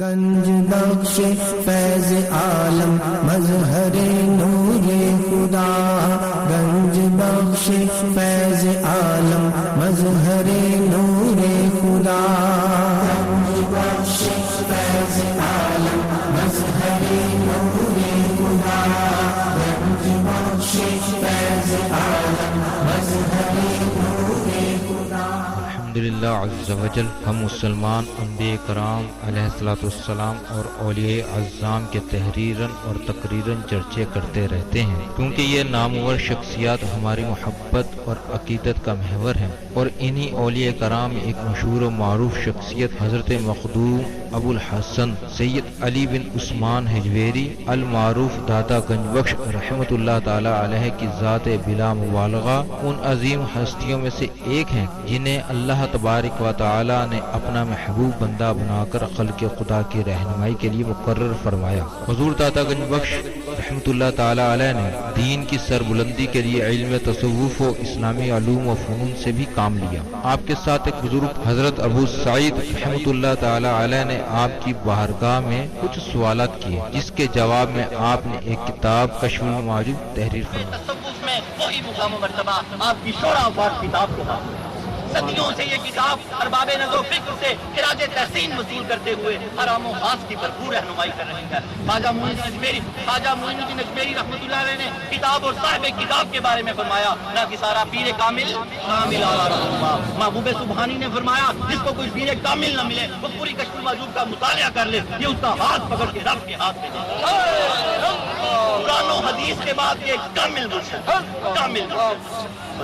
گنج بخش فیض عالم مظہر نور خدا، گنج بخش فیض عالم مظہر نور خدا، گنج بخش فیض عالم مظہر نور خدا، گنج بخش فیض عالم مظہر نور خدا۔ الحمدللہ عز وجل، ہم مسلمان انبیاء کرام علیہ الصلوۃ والسلام اور اولیاء اعظام کے تحریراً اور تقریراً چرچے کرتے رہتے ہیں، کیونکہ یہ نامور شخصیات ہماری محبت اور عقیدت کا محور ہیں، اور انہی اولیاء کرام ایک مشہور و معروف شخصیت حضرت مخدوم ابو الحسن سید علی بن عثمان حجویری المعروف داتا گنج بخش رحمۃ اللہ تعالی علیہ کی ذات بلا مبالغہ ان عظیم ہستیوں میں سے ایک ہیں جنہیں اللہ تبارک و تعالی نے اپنا محبوب بندہ بنا کر خلق خدا کی رہنمائی کے لیے مقرر فرمایا۔ حضور داتا گنج بخش رحمۃ اللہ تعالی علیہ نے دین کی سربلندی کے لیے علم تصوف و اسلامی علوم و فنون سے بھی کام لیا۔ آپ کے ساتھ ایک بزرگ حضرت ابو سعید رحمۃ اللہ تعالی علیہ نے آپ کی بارگاہ میں کچھ سوالات کیے، جس کے جواب میں آپ نے ایک کتاب کشف المعجوب تحریر فرمائی۔ تصوف میں وہی مقام و مرتبہ آپ کی شورا افاق کتاب کو حاصل ہے۔ صدیوں سے یہ کتاب ارباب نظر و فکر سے خراج تحسین وصول کرتے ہوئے حرام و خاص کی بھرپور رہنمائی کر رہی ہے۔ خواجہ معین الدین اجمیری رحمۃ اللہ علیہ نے کتاب اور صاحب کتاب کے بارے میں فرمایا، نہ کہ سارا پیر کامل محبوب سبحانی نے فرمایا جس کو کوئی پیر کامل نہ ملے وہ پوری کشف المعجوب کا مطالعہ کر لے، یہ اس کا ہاتھ پکڑ کے رب کے ہاتھ میں دے۔ قرآن و حدیث کے بعد یہ کامل مرشد کامل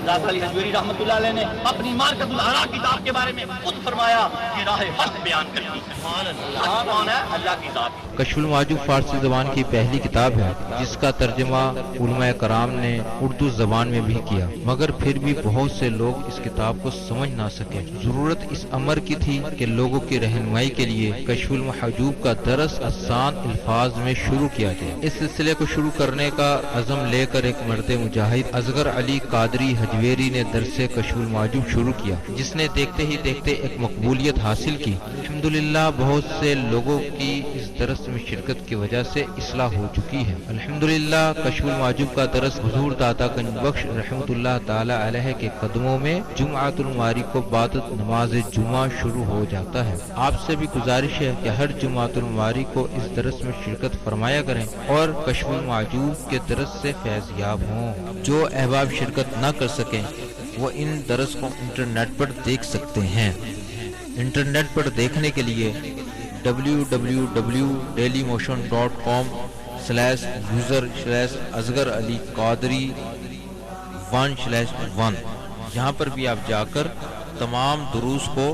داتا علی حجویری رحمۃ اللہ علیہ نے اپنی مارکت الآراء کتاب کے بارے میں خود فرمایا کہ راہ حق بیان کرتی ہے۔ حق کون ہے؟ اللہ کی ذات۔ کشف المعجوب فارسی زبان کی پہلی کتاب ہے جس کا ترجمہ علماء کرام نے اردو زبان میں بھی کیا، مگر پھر بھی بہت سے لوگ اس کتاب کو سمجھ نہ سکے۔ ضرورت اس امر کی تھی کہ لوگوں کی رہنمائی کے لیے کشف المحجوب کا درس آسان الفاظ میں شروع کیا جائے۔ اس سلسلے کو شروع کرنے کا عزم لے کر ایک مرد مجاہد اصغر علی قادری حجویری نے درس کشف المعجوب شروع کیا، جس نے دیکھتے ہی دیکھتے ایک مقبولیت حاصل کی۔ الحمدللہ بہت سے لوگوں کی اس درس میں شرکت کی وجہ سے اصلاح ہو چکی ہے۔ الحمدللہ کشف المعجوب کا درس حضور داتا گنج بخش رحمۃ اللہ تعالی علیہ کے قدموں میں جمعۃ المواری کو بعد نماز جمعہ شروع ہو جاتا ہے۔ آپ سے بھی گزارش ہے کہ ہر جمعۃ المواری کو اس درس میں شرکت فرمایا کریں اور کشف المعجوب کے درس سے فیض یاب ہوں۔ جو احباب شرکت نہ کر سکیں وہ ان درس کو انٹرنیٹ پر دیکھ سکتے ہیں۔ انٹرنیٹ پر دیکھنے کے لیے www.dailymotion.com/user/اصغر علی قادری 1/1 یہاں پر بھی آپ جا کر تمام دروس کو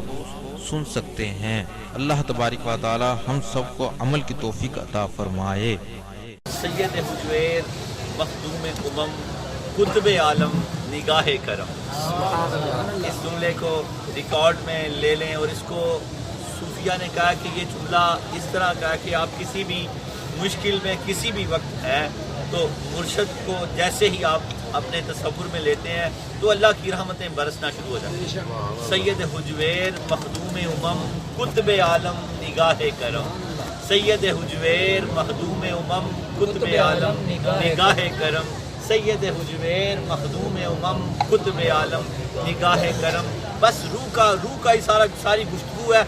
سن سکتے ہیں۔ اللہ تبارک و تعالی ہم سب کو عمل کی توفیق عطا فرمائے۔ سید حجویر مخدوم امم قطب عالم نگاہ کرم، اس جملے کو ریکارڈ میں لے لیں، اور اس کو صوفیہ نے کہا کہ یہ جملہ اس طرح کا کہ آپ کسی بھی مشکل میں کسی بھی وقت ہے تو مرشد کو جیسے ہی آپ اپنے تصور میں لیتے ہیں تو اللہ کی رحمتیں برسنا شروع ہو جاتی ہیں۔ سید حجویر مخدوم امم قطب عالم نگاہ کرم، سید حجویر مخدوم امم قطب عالم نگاہ کرم، سید حجویر مخدوم امم قطب عالم نگاہ کرم۔ بس روح کا ساری گفتگو ہے۔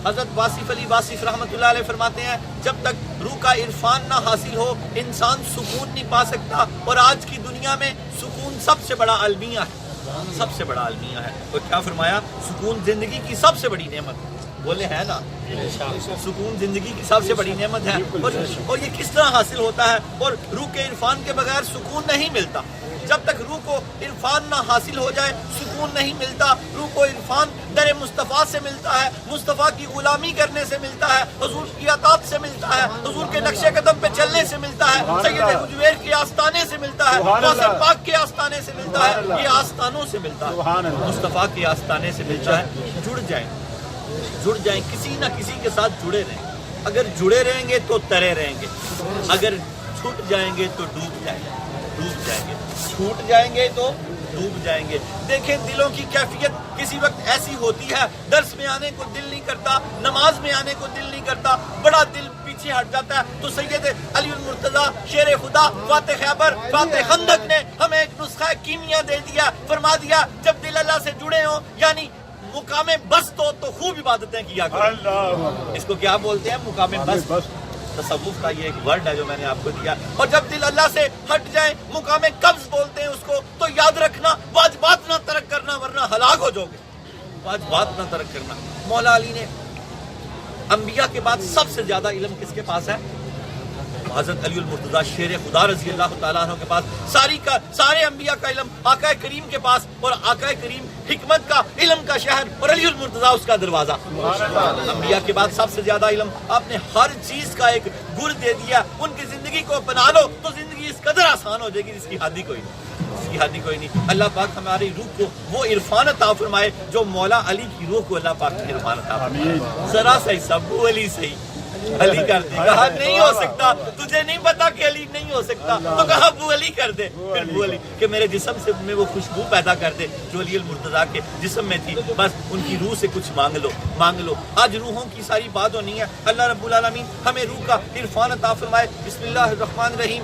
حضرت واصف علی واصف رحمۃ اللہ علیہ فرماتے ہیں جب تک روح کا عرفان نہ حاصل ہو انسان سکون نہیں پا سکتا، اور آج کی دنیا میں سکون سب سے بڑا المیہ ہے، سب سے بڑا المیہ ہے۔ اور کیا فرمایا؟ سکون زندگی کی سب سے بڑی نعمت ہے۔ بولے ہے نا، سکون زندگی کی سب سے بڑی نعمت ہے، اور یہ کس طرح حاصل ہوتا ہے؟ اور روح کے عرفان کے بغیر سکون نہیں ملتا۔ جب تک روح کو عرفان نہ حاصل ہو جائے سکون نہیں ملتا۔ روح کو عرفان در مصطفیٰ سے ملتا ہے، مصطفیٰ کی غلامی کرنے سے ملتا ہے، حضور کی اطاعت سے ملتا ہے، حضور کے نقش قدم پہ چلنے سے ملتا ہے، سید حجویر کے آستانے سے ملتا ہے، کوثر پاک کے آستانے سے ملتا ہے، یہ آستانوں سے ملتا ہے، مصطفیٰ کے آستانے سے ملتا ہے۔ جڑ جائیں کسی نہ کسی کے ساتھ جڑے رہیں۔ اگر جڑے رہیں گے تو ترے رہیں گے، اگر چھوٹ جائیں گے تو ڈوب جائیں گے، چھوٹ جائیں گے تو ڈوب جائیں گے۔ دیکھیں دلوں کی کیفیت کسی وقت ایسی ہوتی ہے، درس میں آنے کو دل نہیں کرتا، نماز میں آنے کو دل نہیں کرتا، بڑا دل پیچھے ہٹ جاتا ہے۔ تو سید علی المرتضیٰ شیر خدا فاتح خیبر فاتح خندق نے ہمیں ایک نسخہ کیمیا دے دیا، فرما دیا جب دل اللہ سے جڑے ہوں، یعنی مقام بست ہو تو خوب عبادتیں کیا کرو۔ اس کو کیا بولتے ہیں؟ مقام بست۔ تصوف کا یہ ایک ورڈ ہے جو میں نے آپ کو دیا۔ اور جب دل اللہ سے ہٹ جائے، مقام قبض بولتے ہیں اس کو، تو یاد رکھنا واجبات نہ ترک کرنا ورنہ ہلاک ہو جاؤ گے۔ واجبات نہ ترک کرنا۔ مولا علی نے انبیاء کے بعد سب سے زیادہ علم کس کے پاس ہے؟ حضرت علی المرتضیٰ شیر خدا رضی اللہ تعالیٰ عنہ کے پاس سارے انبیاء کا علم آقا کریم کے پاس، اور آقا کریم حکمت کا علم کا شہر اور علی المرتضیٰ اس کا دروازہ۔ انبیاء کے بعد سب سے زیادہ علم، آپ نے ہر چیز کا ایک گر دے دیا۔ ان کی زندگی کو اپنا لو تو زندگی اس قدر آسان ہو جائے گی جس کی حد ہی کوئی نہیں، اس کی حد ہی کوئی نہیں۔ اللہ پاک ہماری روح کو وہ عرفان عطا فرمائے جو مولا علی کی روح کو اللہ پاک نے عرفان عطا فرمائے۔ ذرا سا حصہ ابو علی سے ہی علی کر دے، کہا نہیں ہو سکتا، تجھے نہیں پتا کہ علی نہیں ہو سکتا، تو کہا ابو علی کر دے، پھر ابو علی کہ میرے جسم سے میں وہ خوشبو پیدا کر دے جو علی المرتضیٰ کے جسم میں تھی، بس ان کی روح سے کچھ مانگ لو۔ آج روحوں کی ساری بات ہونی ہے۔ اللہ رب العالمین ہمیں روح کا عرفان عطا فرمائے۔ بسم اللہ الرحمن الرحیم،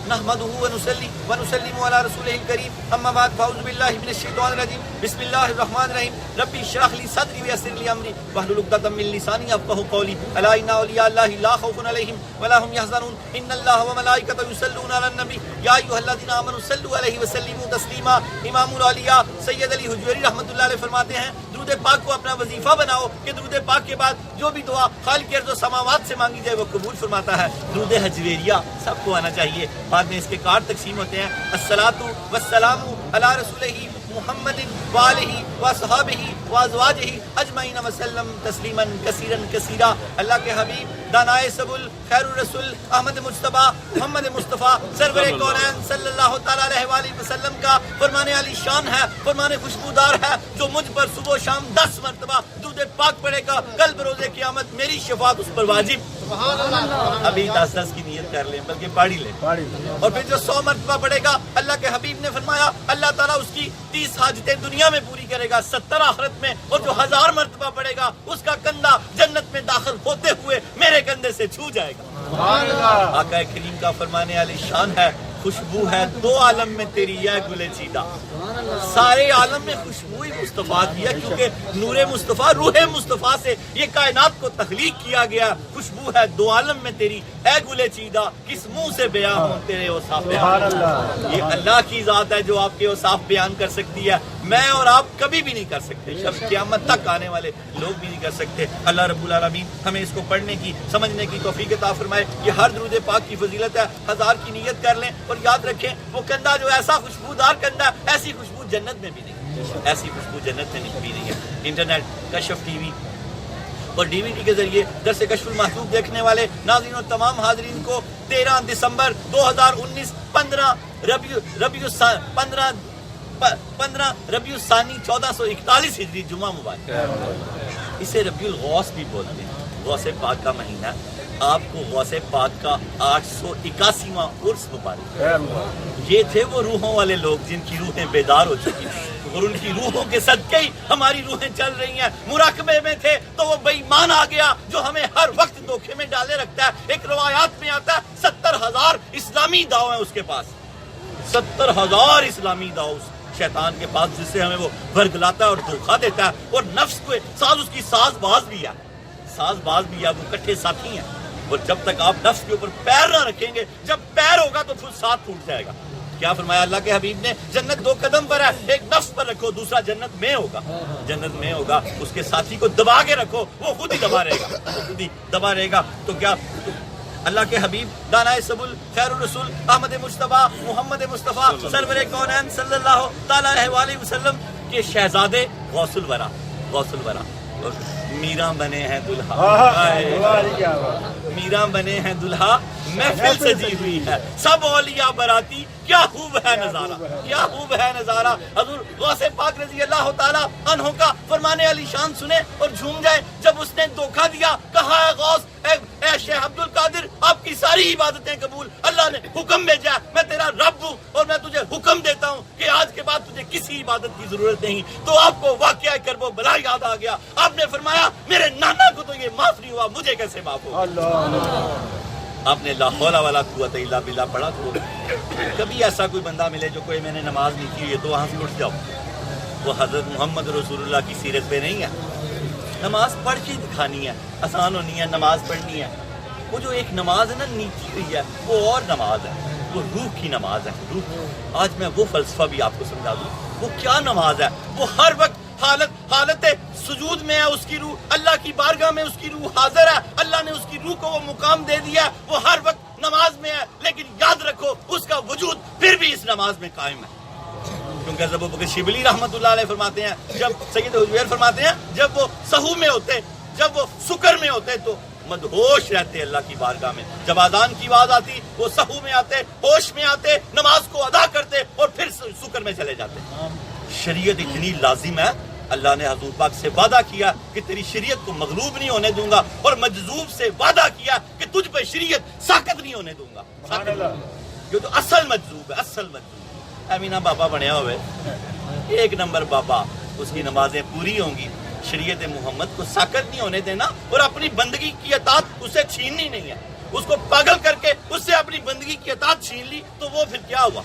نحمدہ ونصلی ونسلم علی رسولہ الکریم، اما بعد فاعوذ باللہ من الشیطان الرجیم، بسم اللہ الرحمن الرحیم، ربی اشرح لی صدری ویسر لی امری واحلل عقدۃ من لسانی یفقهوا قولی، الا ان اولیاء اللہ لا خوف علیہم ولا هم یحزنون، ان اللہ وملائکتہ یصلون علی النبی یا ایھا الذین آمنوا صلوا علیہ وسلموا تسلیما۔ امام الاولیاء سید علی حجویری رحمۃ اللہ علیہ فرماتے ہیں درود پاک کو اپنا وظیفہ بناؤ کہ درود پاک کے بعد جو بھی دعا خالق ارض و سماوات سے مانگی جائے وہ قبول فرماتا ہے۔ درود حجویریہ سب کو آنا چاہیے۔ بعد میں اس کے کارڈ تقسیم ہوتے ہیں۔ الصلاۃ والسلام علی رسولہ محمد وآلہ وصحابہ وازواجہ اجمعین وسلم تسلیما کثیرا کثیرا۔ اللہ کے حبیب دانائے سبل خیر الرسول احمد مجتبیٰ محمد مصطفیٰ سرور کونین صلی اللہ تعالیٰ علیہ وآلہ وسلم کا فرمان علی شان ہے، فرمان خوشبودار ہے، جو مجھ پر صبح و شام 10 مرتبہ درود پاک پڑھے گا، کل بروز قیامت میری شفاعت اس پر واجب۔ ابھی 10 کی نیت کر لیں، بلکہ پڑھ ہی لیں، اور پھر جو 100 مرتبہ پڑھے گا، اللہ کے حبیب نے فرمایا اللہ تعالیٰ اس کی 30 حاجتیں دنیا میں پوری کرے گا، 70 آخرت میں، اور جو 1000 مرتبہ پڑھے گا اس کا کندھا جنت میں داخل ہوتے ہوئے میرے کندھے سے چھو جائے گا۔ آقا کریم کا فرمانے علی شان ہے، خوشبو ہے 2 عالم میں تیری یا گلے چیدہ۔ سارے عالم میں خوشبو ہی مصطفیٰ کی ہے، کیونکہ نور مصطفیٰ روح مصطفیٰ سے یہ کائنات کو تخلیق کیا گیا۔ خوشبو ہے 2 عالم میں تیری اے گلے چیدہ، کس منہ سے بیان ہوں تیرے اوصاف بیان۔ یہ اللہ کی ذات ہے جو آپ کے اوصاف بیان کر سکتی ہے، میں اور آپ کبھی بھی نہیں کر سکتے، شب قیامت تک آنے والے لوگ بھی نہیں کر سکتے۔ اللہ رب العالمین ہمیں اس کو پڑھنے کی سمجھنے کی توفیق عطا فرمائے۔ یہ ہر درود پاک کی فضیلت ہے، 1000 کی نیت کر لیں، اور یاد رکھیں وہ کندھا جو ایسا خوشبودار کندھا ہے، ایسی خوشبو جنت میں بھی نہیں، ایسی خوشبو جنت میں بھی نہیں ہے۔ انٹرنیٹ، کشف ٹی وی اور ڈی وی ڈی کے ذریعے درس کشف المحبوب دیکھنے والے ناظرین اور تمام حاضرین کو 13 دسمبر 2019 15 ربیع الثانی 1441 ہجری جمعہ مبارک۔ اسے ربیع الغوث بھی بولتے ہیں، غوث پاک کا مہینہ۔ آپ کو غوث پاک کا 881واں عرس مبارک۔ یہ تھے وہ روحوں والے لوگ جن کی روحیں بیدار ہو چکی ہیں، اور ان کی روحوں کے صدقے ہی ہماری روحیں چل رہی ہیں۔ مراقبے میں تھے تو وہ بے ایمان آ گیا جو ہمیں ہر وقت دھوکے میں ڈالے رکھتا ہے۔ ایک روایات میں آتا ہے 70,000 اسلامی داؤ ہیں اس کے پاس، 70,000 اسلامی داؤ شیطان کے پاس، جس سے ہمیں وہ ورگلاتا ہے اور دھوکہ دیتا ہے، اور نفس کو ساز اس کی ساز باز بھی ہے، وہ کٹھے ساتھی ہیں۔ اور جب تک آپ نفس کے اوپر پیر نہ رکھیں گے، جب پیر ہوگا تو پھر ساتھ ٹوٹ جائے گا۔ کیا فرمایا اللہ کے حبیب نے؟ جنت 2 قدم پر ہے، ایک نفس پر رکھو، دوسرا جنت میں ہوگا، اس کے ساتھی کو دبا کے رکھو، وہ خود ہی دبا رہے گا، تو کیا اللہ کے حبیب دانائے سبل خیر الرسول احمد مجتبیٰ محمد مصطفیٰ سرور کونین صلی اللہ تعالیٰ علیہ وآلہ وسلم کے شہزادے غوث الورا میراں بنے ہیں دلہا محفل سجی ہوئی ہے، سب اولیاء براتی، کیا خوب ہے نظارہ۔ حضور غوث پاک رضی اللہ تعالیٰ عنہ کا فرمانے علی شان سنے اور جھوم جائے۔ جب اس نے دھوکہ دیا، کہا ہے غوث اے شیخ عبد القادر، آپ کی ساری عبادتیں قبول، اللہ نے حکم بھیجا، میں تیرا رب ہوں، اور میں تجھے حکم دیتا ہوں کہ کسی عبادت کی ضرورت نہیں. تو آپ کو واقعہ کرب و بلا یاد آ گیا. آپ نے فرمایا میرے نانا کو تو یہ معاف نہیں ہوا, مجھے کیسے معاف ہوگا؟ آپ نے لا حول ولا قوت الا باللہ پڑھا. تو کبھی ایسا کوئی بندہ ملے جو کوئی میں نے نماز نہیں کی ہے تو وہاں سے اٹھ جاؤ, وہ حضرت محمد رسول اللہ کی سیرت پہ نہیں ہے. نماز پڑھ کے دکھانی ہے, آسان ہونی ہے, نماز پڑھنی ہے. وہ جو ایک نماز ہے نا نیچی ہوئی ہے, وہ اور نماز ہے, وہ روح کی نماز ہے. روح. آج میں وہ فلسفہ بھی آپ کو سمجھا دوں. وہ کیا نماز ہے؟ وہ ہر وقت حالت سجود میں ہے اس کی روح, اللہ کی بارگاہ میں اس کی روح حاضر ہے. اللہ نے اس کی روح کو وہ مقام دے دیا, وہ ہر وقت نماز میں ہے. لیکن یاد رکھو اس کا وجود پھر بھی اس نماز میں قائم ہے. کیونکہ ابو بکر شبلی رحمۃ اللہ علیہ فرماتے ہیں, جب سید حجویر فرماتے ہیں جب وہ سہو میں ہوتے, جب وہ سکر میں ہوتے تو مدہوش رہتے اللہ کی بارگاہ میں. جب اذان کی آواز آتی وہ سہو میں آتے, ہوش میں آتے, نماز کو ادا کرتے اور پھر سکر میں چلے جاتے. شریعت اتنی لازم ہے, اللہ نے حضور پاک سے وعدہ کیا کہ تیری شریعت کو مغلوب نہیں ہونے دوں گا, اور مجذوب سے وعدہ کیا کہ تجھ پہ شریعت ساقط نہیں ہونے دوں گا. جو تو اصل مجذوب ہے, اصل مجذوب. امینا بابا بنیا ہوئے, ایک نمبر بابا, اس کی نمازیں پوری ہوں گی. شریعت محمد کو ساقط نہیں ہونے دینا اور اپنی بندگی کی اطاعت اسے چھیننی نہیں ہے. اس کو پاگل کر کے اس سے اپنی بندگی کی اطاعت چھین لی تو وہ پھر کیا ہوا؟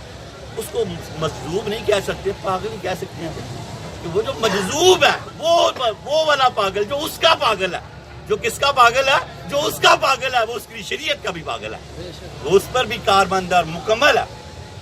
اس کو مجذوب نہیں کہہ سکتے, پاگل ہی کہہ سکتے ہیں. کہ وہ جو مجذوب ہے وہ والا پاگل جو اس کا پاگل ہے, جو کس کا پاگل ہے؟ جو اس کا پاگل ہے, وہ اس کی شریعت کا بھی پاگل ہے, وہ اس پر بھی کارمند اور مکمل ہے.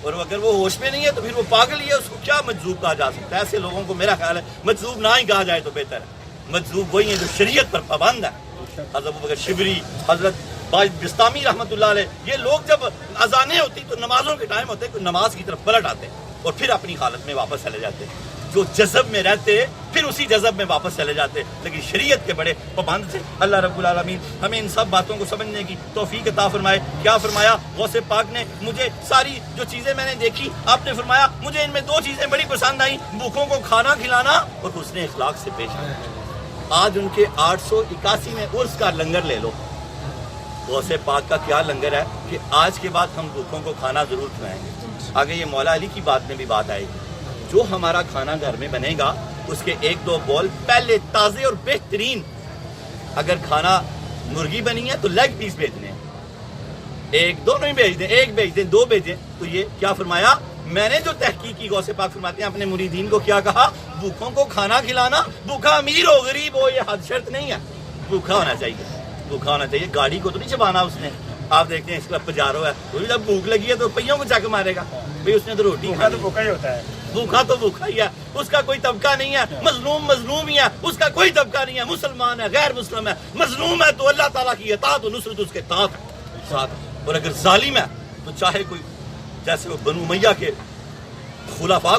اور اگر وہ ہوش میں نہیں ہے تو پھر وہ پاگل ہی ہے, اس کو کیا مجذوب کہا جا سکتا ہے؟ ایسے لوگوں کو میرا خیال ہے مجذوب نہ ہی کہا جائے تو بہتر ہے. مجذوب وہی ہے جو شریعت پر پابند ہے. حضرت ابوبکر شبری, حضرت باج بستامی رحمۃ اللہ علیہ, یہ لوگ جب اذانیں ہوتی تو نمازوں کے ٹائم ہوتے, نماز کی طرف پلٹ آتے اور پھر اپنی حالت میں واپس چلے جاتے. جو جذب میں رہتے پھر اسی جذب میں واپس چلے جاتے. لیکن شریعت کے بڑے پابند تھے. اللہ رب العالمین ہمیں ان سب باتوں کو سمجھنے کی توفیق عطا فرمائے. کیا فرمایا غوث پاک نے؟ مجھے ساری جو چیزیں میں نے دیکھی, آپ نے فرمایا مجھے ان میں دو چیزیں بڑی پسند آئیں, بھوکوں کو کھانا کھلانا اور حسن اخلاق سے پیش آنا. آج ان کے 881 میں عرس کا لنگر لے لو. غوث پاک کا کیا لنگر ہے کہ آج کے بعد ہم بھوکوں کو کھانا ضرور کھلائیں گے. آگے یہ مولا علی کی بات میں بھی بات آئے گی. جو ہمارا کھانا گھر میں بنے گا اس کے ایک دو بول پہلے تازے اور بہترین. اگر کھانا مرغی بنی ہے تو لیگ پیس بھیجنے ہیں, ایک دو نہیں بھیج دیں, ایک بھیج دیں, دو بھیجیں. تو یہ کیا فرمایا؟ میں نے جو تحقیق کی, غوث پاک فرماتے ہیں اپنے مریدین کو کیا کہا؟ بھوکوں کو کھانا کھلانا, بھوکا امیر ہو غریب ہو یہ حد شرط نہیں ہے, بھوکا ہونا چاہیے, بھوکا ہونا چاہیے. گاڑی کو تو نہیں چبانا اس نے. آپ دیکھتے ہیں اس کا پجارو ہے, وہ جب بھوک لگی ہے تو پہیوں کو چک مارے گا بھائی, اس نے تو روٹی کھانی. بھوکا ہی ہوتا ہے, بھوکا تو بھوکا ہی ہے, اس کا کوئی طبقہ نہیں ہے. مظلوم مظلوم ہی ہے, اس کا کوئی طبقہ نہیں ہے. مسلمان ہے, غیر مسلم ہے, مظلوم ہے تو اللہ تعالیٰ کی اطاعت و نصرت اس کے ساتھ. اور اگر ظالم ہے تو چاہے کوئی, جیسے وہ بنو امیہ کے خلفاء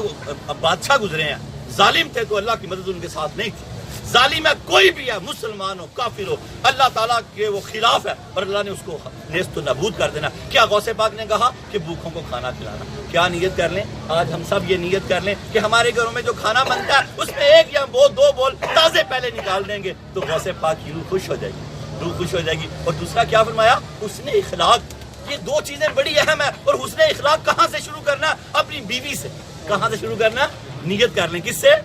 بادشاہ گزرے ہیں, ظالم تھے تو اللہ کی مدد ان کے ساتھ نہیں تھی. ظالم ہے کوئی بھی ہے, مسلمان ہو کافر ہو, اللہ تعالیٰ کے وہ خلاف ہے اور اللہ نے اس کو نیست و نابود کر دینا. کیا غوث پاک نے کہا کہ بھوکوں کو کھانا کھلانا؟ کیا نیت کر لیں آج ہم سب, یہ نیت کر لیں کہ ہمارے گھروں میں جو کھانا بنتا ہے اس میں ایک یا دو بول تازے پہلے نکال دیں گے تو غوث پاک کی روح خوش ہو جائے گی, روح خوش ہو جائے گی. اور دوسرا کیا فرمایا؟ حسن اخلاق. یہ دو چیزیں بڑی اہم ہے. اور حسن اخلاق کہاں سے شروع کرنا؟ اپنی بیوی سے. کہاں سے شروع کرنا؟ نیت کر لیں, کس سے؟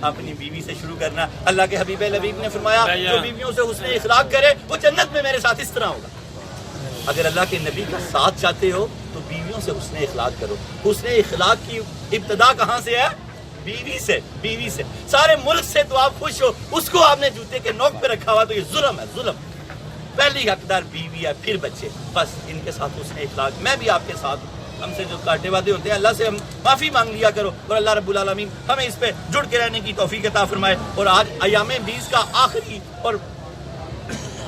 اپنی بیوی سے شروع کرنا. اللہ کے حبیب لبیب نے فرمایا جو بیویوں سے حسن اخلاق کرے وہ جنت میں میرے ساتھ اس طرح ہوگا. اگر اللہ کے نبی کا ساتھ چاہتے ہو تو بیویوں سے حسن اخلاق کرو. حسن اخلاق کی ابتدا کہاں سے ہے؟ بیوی سے. بیوی سے. سارے ملک سے تو آپ خوش ہو, اس کو آپ نے جوتے کے نوک پہ رکھا ہوا تو یہ ظلم ہے, ظلم. پہلی حقدار بیوی ہے, پھر بچے. بس ان کے ساتھ حسن اخلاق. میں بھی آپ کے ساتھ ہوں, ہم سے جو کاٹے وعدے ہوتے ہیں اللہ سے ہم معافی مانگ لیا کرو. اور اللہ رب العالمین ہمیں اس پہ جڑ کے رہنے کی توفیق عطا فرمائے. اور آج ایام 20 کا آخری اور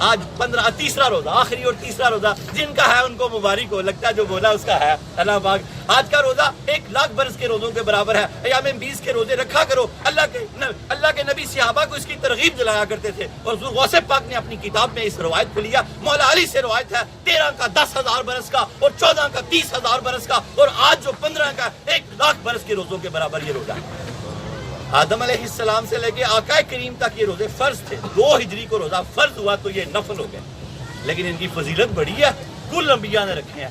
آج 13 روزہ, آخری اور تیسرا روزہ جن کا ہے ان کو مبارک ہو. لگتا ہے جو بولا اس کا ہے اللہ پاک. آج کا روزہ 1,00,000 برس کے روزوں کے برابر ہے. ایام 20 کے روزے رکھا کرو. اللہ کے نبی صحابہ کو اس کی ترغیب دلایا کرتے تھے. اور غوث پاک نے اپنی کتاب میں اس روایت کو لیا. مولا علی سے روایت ہے 13 کا 10,000 برس کا, اور 14 کا 30,000 برس کا, اور آج جو 15 کا 1,00,000 برس کے روزوں کے برابر یہ روزہ ہے. آدم علیہ السلام سے لے کے آقا کریم تک یہ روزے فرض تھے. 2 ہجری کو روزہ فرض ہوا تو یہ نفل ہو گئے. لیکن ان کی فضیلت بڑی ہے, کل انبیاء نے رکھے ہیں.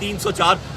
304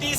30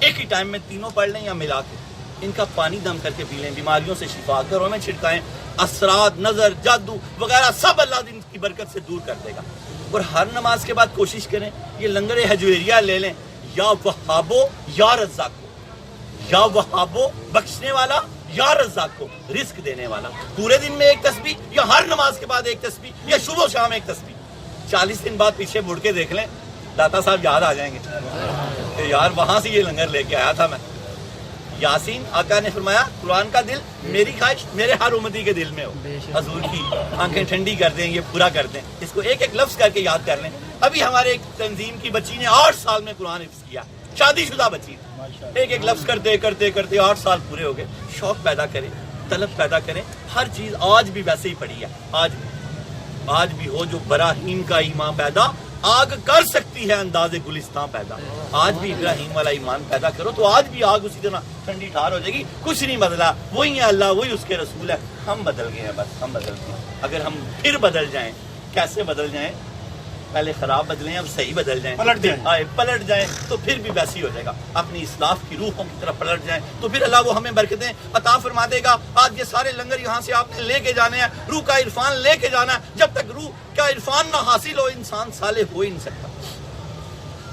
ایک ہی ٹائم میں تینوں پڑھ لیں یا ملا کے، ان کا پانی دم کر کے پی لیں، بیماریوں سے شفا، گھروں میں چھڑکائیں، اثرات، نظر، جادو وغیرہ سب اللہ ان کی برکت سے دور کر دے گا۔ اور ہر نماز کے بعد کوشش کریں یہ لنگر حجویریہ لے لیں، یا وہابو یا رزاقو، یا وہابو بخشنے والا یا رزاقو رزق دینے والا، پورے دن میں ایک تسبیح یا ہر نماز کے بعد ایک تسبیح یا صبح و شام ایک تسبیح، 40 دن بعد پیچھے مڑ کے دیکھ لیں، داتا صاحب یاد آ جائیں گے کہ یار وہاں سے یہ لنگر لے کے آیا تھا میں۔ یاسین آقا نے فرمایا قرآن کا دل میری خواہش میرے ہر امتی کے دل میں ہو، حضور کی آنکھیں ٹھنڈی کر دیں، یہ پورا کر دیں، اس کو ایک ایک لفظ کر کے یاد کر لیں۔ ابھی ہمارے ایک تنظیم کی بچی نے 8 سال میں قرآن حفظ کیا، شادی شدہ بچی، ایک ایک لفظ کرتے کرتے کرتے 8 سال پورے ہو گئے۔ شوق پیدا کریں، طلب پیدا کریں، ہر چیز آج بھی ویسے ہی پڑی ہے، آج بھی ہو جو براہیم کا ایمان پیدا آگ کر سکتی ہے انداز گلستان پیدا، آج بھی ابراہیم والا ایمان پیدا کرو تو آج بھی آگ اسی طرح ٹھنڈی ٹھار ہو جائے گی۔ کچھ نہیں بدلا، وہی ہے اللہ، وہی اس کے رسول ہے، ہم بدل گئے ہیں، بس ہم بدل گئے ہیں۔ اگر ہم پھر بدل جائیں، کیسے بدل جائیں؟ پہلے خراب بدلیں، اب صحیح بدل جائیں، پلٹ جائیں تو پھر بھی ویسی ہو جائے گا، اپنی اصلاح کی روحوں کی طرف پلٹ جائیں تو پھر اللہ وہ ہمیں برکتیں عطا فرما دے گا۔ آج یہ سارے لنگر یہاں سے آپ نے لے کے جانے ہیں، روح کا عرفان لے کے جانا ہے، جب تک روح کا عرفان نہ حاصل ہو انسان صالح ہو ہی نہیں سکتا۔